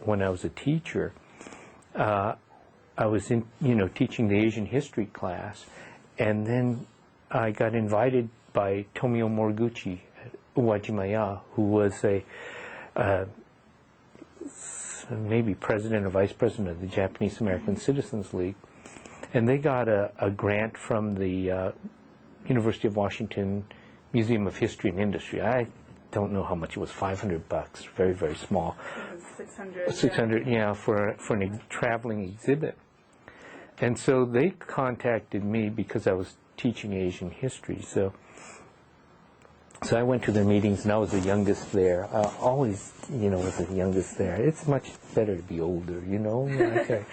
when I was a teacher, I was in, teaching the Asian history class, and then I got invited by Tomio Moriguchi at Uwajimaya, who was maybe president or vice president of the Japanese American Citizens League, and they got a grant from the University of Washington Museum of History and Industry. I don't know how much it was, $500, very, very small. 600, yeah, for a traveling exhibit. And so they contacted me because I was teaching Asian history. So I went to their meetings, and I was the youngest there. Always, was the youngest there. It's much better to be older, Okay.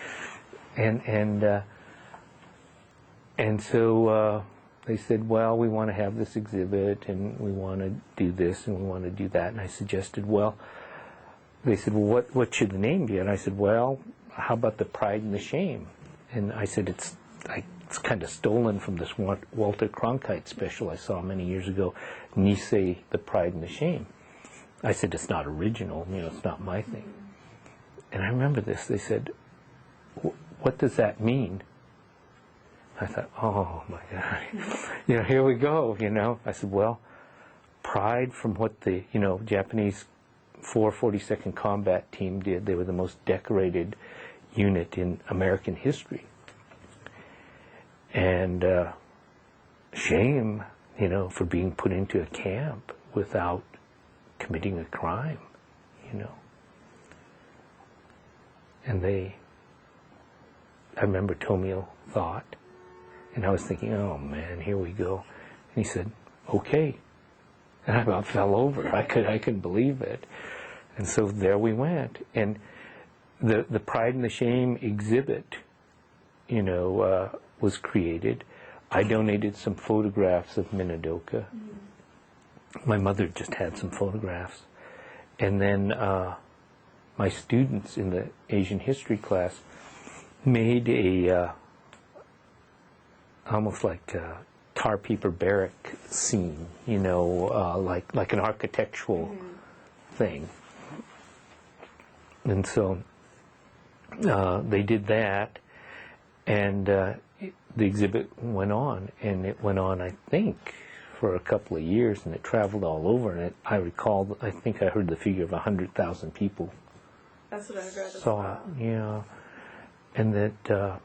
And so they said, well, we want to have this exhibit, and we want to do this, and we want to do that. And I suggested, they said, well, what should the name be? And I said, well, how about the Pride and the Shame? And I said, it's kind of stolen from this Walter Cronkite special I saw many years ago, Nisei, the Pride and the Shame. I said, it's not original, it's not my thing. And I remember this. They said, what does that mean? I thought, oh my God, here we go, I said, well, pride from what the, Japanese 442nd Combat Team did. They were the most decorated unit in American history. And shame, for being put into a camp without committing a crime, And I remember Tomio thought, and I was thinking, oh man, here we go. And he said, okay. And I about fell over. I couldn't believe it. And so there we went. And the Pride and the Shame exhibit, was created. I donated some photographs of Minidoka. My mother just had some photographs. And then my students in the Asian history class made almost like a tar paper barrack scene, like an architectural thing. And so they did that, and the exhibit went on, and it went on, I think, for a couple of years, and it traveled all over. And I think I heard the figure of 100,000 people. That's what I read. Saw it, and that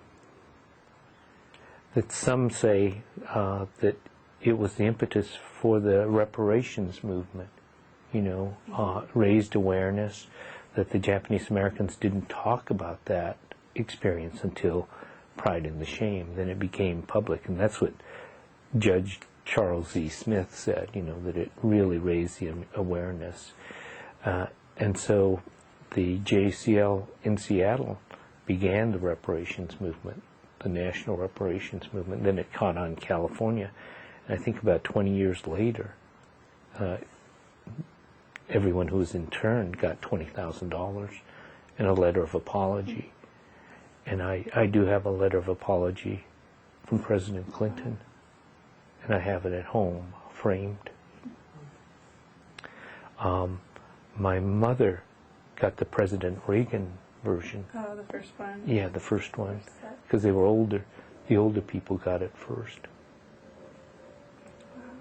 some say that it was the impetus for the reparations movement. Raised awareness that the Japanese Americans didn't talk about that experience until Pride and the Shame. Then it became public, and that's what Judge Charles Z. Smith said, that it really raised the awareness. And so the JACL in Seattle began the reparations movement, the national reparations movement. Then it caught on in California. And I think about 20 years later, everyone who was interned got $20,000 and a letter of apology. And I do have a letter of apology from President Clinton, and I have it at home, framed. My mother got the President Reagan version. Oh, the first one? Yeah, the first one, because they were older. The older people got it first.